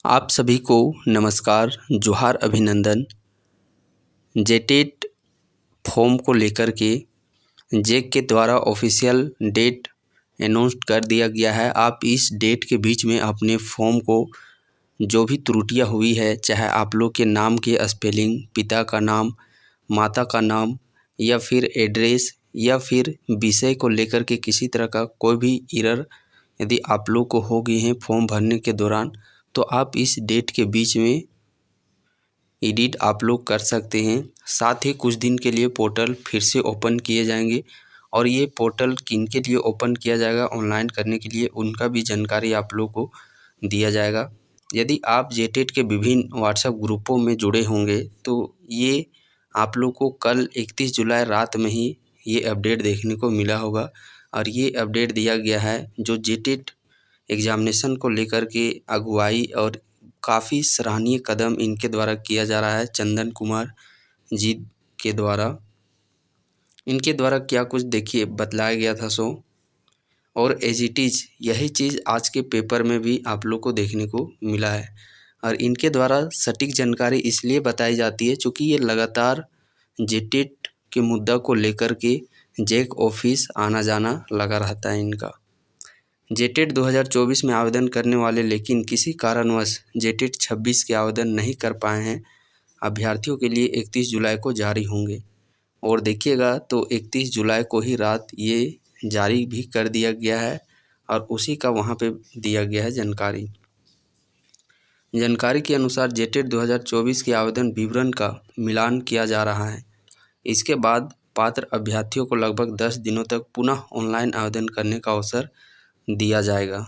आप सभी को नमस्कार, जोहार, अभिनंदन। जेटेट फॉर्म को लेकर के जेक के द्वारा ऑफिशियल डेट अनाउंस कर दिया गया है। आप इस डेट के बीच में अपने फॉर्म को जो भी त्रुटियां हुई है, चाहे आप लोग के नाम के स्पेलिंग, पिता का नाम, माता का नाम या फिर एड्रेस या फिर विषय को लेकर के किसी तरह का कोई भी एरर यदि आप लोग को हो गई हैं फॉर्म भरने के दौरान, तो आप इस डेट के बीच में एडिट आप लोग कर सकते हैं। साथ ही कुछ दिन के लिए पोर्टल फिर से ओपन किए जाएंगे और ये पोर्टल किन के लिए ओपन किया जाएगा ऑनलाइन करने के लिए, उनका भी जानकारी आप लोग को दिया जाएगा। यदि आप जेटेट के विभिन्न व्हाट्सएप ग्रुपों में जुड़े होंगे तो ये आप लोग को कल 31 जुलाई रात में ही ये अपडेट देखने को मिला होगा। और ये अपडेट दिया गया है जो जेटेट एग्जामिनेशन को लेकर के अगुवाई और काफ़ी सराहनीय कदम इनके द्वारा किया जा रहा है। चंदन कुमार जी के द्वारा इनके द्वारा क्या कुछ देखिए बतलाया गया था और एज इट इज़ यही चीज़ आज के पेपर में भी आप लोग को देखने को मिला है। और इनके द्वारा सटीक जानकारी इसलिए बताई जाती है क्योंकि ये लगातार जेटेट के मुद्दा को लेकर के जेक ऑफिस आना जाना लगा रहता है इनका। जेटेट 2024 में आवेदन करने वाले लेकिन किसी कारणवश जेटेट 26 के आवेदन नहीं कर पाए हैं अभ्यर्थियों के लिए 31 जुलाई को जारी होंगे। और देखिएगा तो 31 जुलाई को ही रात ये जारी भी कर दिया गया है और उसी का वहाँ पे दिया गया है जानकारी के अनुसार जेटेट 2024 के आवेदन विवरण का मिलान किया जा रहा है। इसके बाद पात्र अभ्यर्थियों को लगभग 10 दिनों तक पुनः ऑनलाइन आवेदन करने का अवसर दिया जाएगा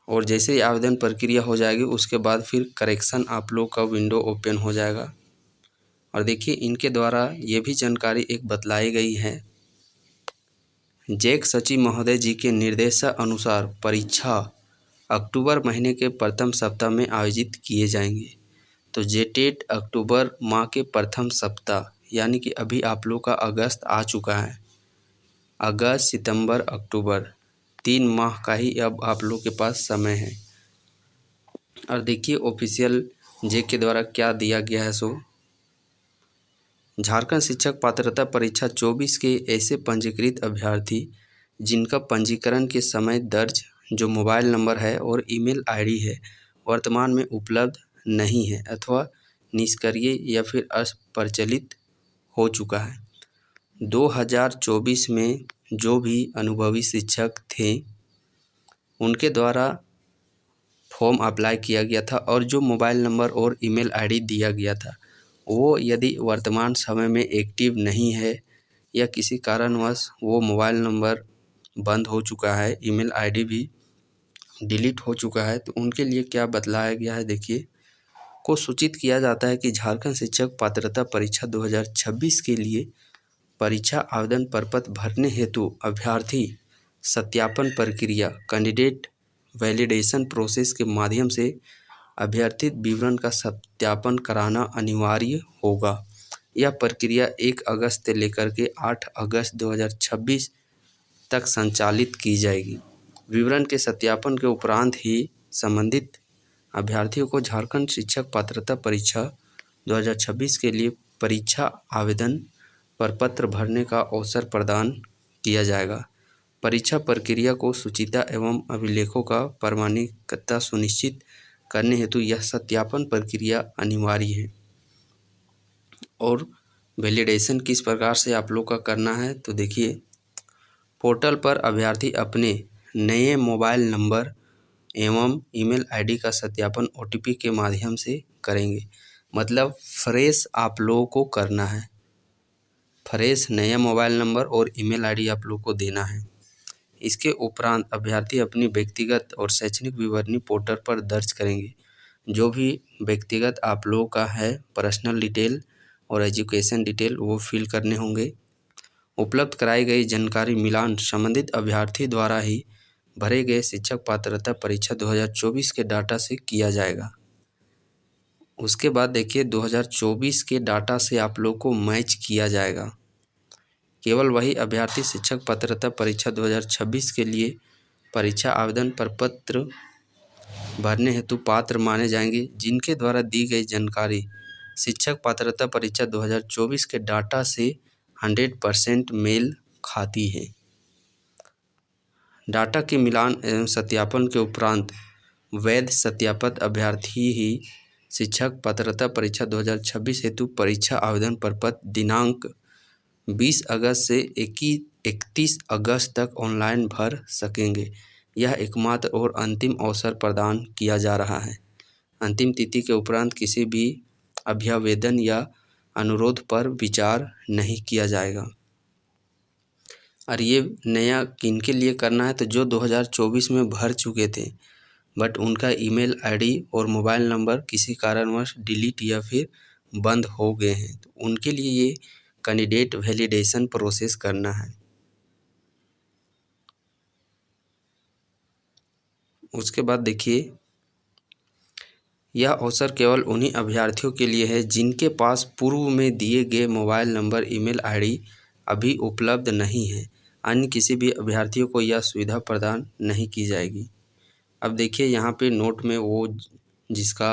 और जैसे ही आवेदन प्रक्रिया हो जाएगी उसके बाद फिर करेक्शन आप लोग का विंडो ओपन हो जाएगा। और देखिए इनके द्वारा ये भी जानकारी एक बतलाई गई है। जेक सचिव महोदय जी के निर्देशानुसार परीक्षा अक्टूबर महीने के प्रथम सप्ताह में आयोजित किए जाएंगे। तो जेटेट अक्टूबर माह के प्रथम सप्ताह यानी कि अभी आप लोग का अगस्त आ चुका है। अगस्त, सितंबर, अक्टूबर 3 माह का ही अब आप लोग के पास समय है। और देखिए ऑफिशियल जेक के द्वारा क्या दिया गया है झारखंड शिक्षक पात्रता परीक्षा 24 के ऐसे पंजीकृत अभ्यर्थी जिनका पंजीकरण के समय दर्ज जो मोबाइल नंबर है और ईमेल आईडी है वर्तमान में उपलब्ध नहीं है अथवा निष्क्रिय या फिर अप्रचलित हो चुका है। 2024 में जो भी अनुभवी शिक्षक थे उनके द्वारा फॉर्म अप्लाई किया गया था और जो मोबाइल नंबर और ईमेल आईडी दिया गया था वो यदि वर्तमान समय में एक्टिव नहीं है या किसी कारणवश वो मोबाइल नंबर बंद हो चुका है, ईमेल आईडी भी डिलीट हो चुका है, तो उनके लिए क्या बतलाया गया है देखिए को सूचित किया जाता है कि झारखंड शिक्षक पात्रता परीक्षा 2026 के लिए परीक्षा आवेदन प्रपत्र भरने हेतु अभ्यर्थी सत्यापन प्रक्रिया कैंडिडेट वैलिडेशन प्रोसेस के माध्यम से अभ्यर्थित विवरण का सत्यापन कराना अनिवार्य होगा। यह प्रक्रिया 1 अगस्त से लेकर के 8 अगस्त 2026 तक संचालित की जाएगी। विवरण के सत्यापन के उपरांत ही संबंधित अभ्यर्थियों को झारखंड शिक्षक पात्रता परीक्षा 2026 के लिए परीक्षा आवेदन प्रपत्र भरने का अवसर प्रदान किया जाएगा। परीक्षा प्रक्रिया को सुचिता एवं अभिलेखों का प्रमाणिकता सुनिश्चित करने हेतु यह सत्यापन प्रक्रिया अनिवार्य है। और वैलिडेशन किस प्रकार से आप लोग का करना है तो देखिए पोर्टल पर अभ्यर्थी अपने नए मोबाइल नंबर एवं ईमेल आईडी का सत्यापन ओटीपी के माध्यम से करेंगे। मतलब फ्रेश आप लोगों को करना है, फ्रेश नया मोबाइल नंबर और ईमेल आईडी आप लोग को देना है। इसके उपरांत अभ्यर्थी अपनी व्यक्तिगत और शैक्षणिक विवरणी पोर्टल पर दर्ज करेंगे। जो भी व्यक्तिगत आप लोगों का है पर्सनल डिटेल और एजुकेशन डिटेल वो फिल करने होंगे। उपलब्ध कराई गई जानकारी मिलान संबंधित अभ्यर्थी द्वारा ही भरे गए शिक्षक पात्रता परीक्षा 2024 के डाटा से किया जाएगा। उसके बाद देखिए 2024 के डाटा से आप लोग को मैच किया जाएगा। केवल वही अभ्यर्थी शिक्षक पात्रता परीक्षा 2026 के लिए परीक्षा आवेदन प्रपत्र भरने हेतु पात्र माने जाएंगे जिनके द्वारा दी गई जानकारी शिक्षक पात्रता परीक्षा 2024 के डाटा से 100% मेल खाती है। डाटा के मिलान एवं सत्यापन के उपरांत वैध सत्यापित अभ्यर्थी ही शिक्षक पात्रता परीक्षा 2026 हेतु परीक्षा आवेदन प्रपत्र दिनांक 20 अगस्त से 31 अगस्त तक ऑनलाइन भर सकेंगे। यह एकमात्र और अंतिम अवसर प्रदान किया जा रहा है। अंतिम तिथि के उपरांत किसी भी अभ्यावेदन या अनुरोध पर विचार नहीं किया जाएगा। और ये नया किनके लिए करना है, तो जो 2024 में भर चुके थे बट उनका ईमेल आईडी और मोबाइल नंबर किसी कारणवश डिलीट या फिर बंद हो गए हैं, तो उनके लिए ये कैंडिडेट वैलिडेशन प्रोसेस करना है। उसके बाद देखिए, यह अवसर केवल उन्हीं अभ्यर्थियों के लिए है जिनके पास पूर्व में दिए गए मोबाइल नंबर ईमेल आईडी अभी उपलब्ध नहीं है। अन्य किसी भी अभ्यर्थियों को यह सुविधा प्रदान नहीं की जाएगी। अब देखिए यहाँ पे नोट में वो जिसका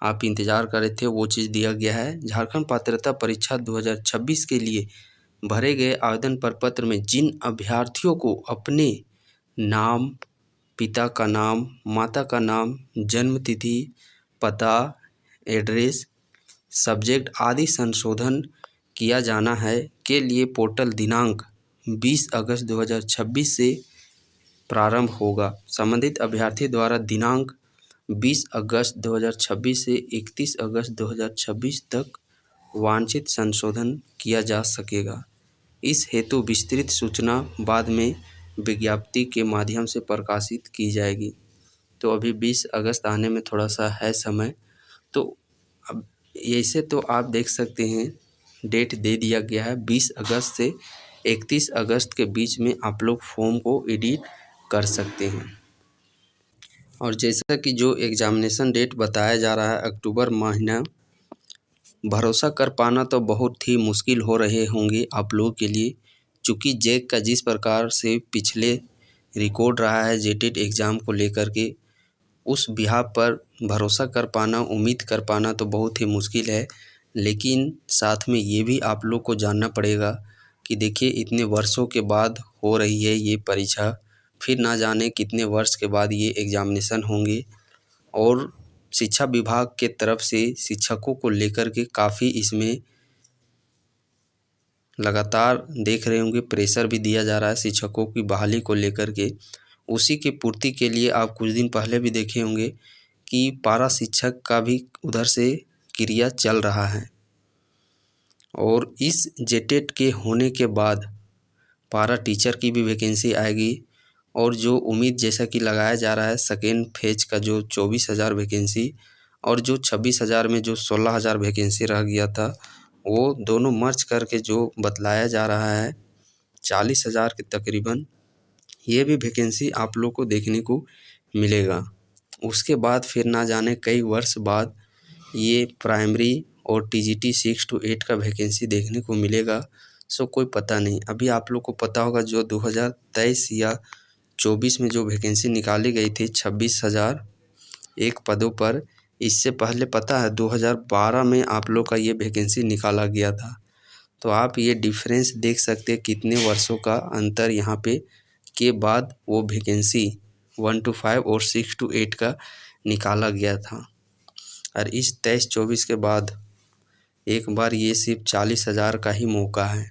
आप इंतज़ार कर रहे थे वो चीज़ दिया गया है। झारखंड पात्रता परीक्षा 2026 के लिए भरे गए आवेदन प्रपत्र में जिन अभ्यर्थियों को अपने नाम, पिता का नाम, माता का नाम, जन्म तिथि, पता, एड्रेस, सब्जेक्ट आदि संशोधन किया जाना है के लिए पोर्टल दिनांक 20 अगस्त 2026 से प्रारंभ होगा। संबंधित अभ्यर्थी द्वारा दिनांक 20 अगस्त 2026 से 31 अगस्त 2026 तक वांछित संशोधन किया जा सकेगा। इस हेतु विस्तृत सूचना बाद में विज्ञप्ति के माध्यम से प्रकाशित की जाएगी। तो अभी 20 अगस्त आने में थोड़ा सा है समय, तो अब ऐसे तो आप देख सकते हैं डेट दे दिया गया है 20 अगस्त से 31 अगस्त के बीच में आप लोग फॉर्म को एडिट कर सकते हैं। और जैसा कि जो एग्जामिनेशन डेट बताया जा रहा है अक्टूबर महीना, भरोसा कर पाना तो बहुत ही मुश्किल हो रहे होंगे आप लोगों के लिए, चूँकि जेक का जिस प्रकार से पिछले रिकॉर्ड रहा है जेटेट एग्ज़ाम को लेकर के, उस बिहाफ पर भरोसा कर पाना, उम्मीद कर पाना तो बहुत ही मुश्किल है। लेकिन साथ में ये भी आप लोग को जानना पड़ेगा कि देखिए इतने वर्षों के बाद हो रही है ये परीक्षा, फिर ना जाने कितने वर्ष के बाद ये एग्जामिनेशन होंगे। और शिक्षा विभाग के तरफ से शिक्षकों को लेकर के काफ़ी इसमें लगातार देख रहे होंगे प्रेशर भी दिया जा रहा है शिक्षकों की बहाली को लेकर के। उसी की पूर्ति के लिए आप कुछ दिन पहले भी देखे होंगे कि पारा शिक्षक का भी उधर से क्रिया चल रहा है। और इस जेटेट के होने के बाद पारा टीचर की भी वैकेंसी आएगी। और जो उम्मीद जैसा कि लगाया जा रहा है सेकेंड फेज का जो 24,000 वैकेंसी और जो 26,000 में जो 16,000 वैकेंसी रह गया था, वो दोनों मर्ज करके जो बतलाया जा रहा है 40,000 के तकरीबन ये भी वैकेंसी आप लोग को देखने को मिलेगा। उसके बाद फिर ना जाने कई वर्ष बाद ये प्राइमरी और टीजीटी 6 to 8 का वैकेंसी देखने को मिलेगा। सो कोई पता नहीं। अभी आप लोग को पता होगा जो 2023 या 24 में जो वैकेंसी निकाली गई थी 26,001 पदों पर, इससे पहले पता है 2012 में आप लोग का ये वैकेंसी निकाला गया था। तो आप ये डिफरेंस देख सकते हैं कितने वर्षों का अंतर यहाँ पे के बाद वो वैकेंसी 1 to 5 और 6 to 8 का निकाला गया था। और इस 23-24 के बाद एक बार ये सिर्फ 40,000 का ही मौका है।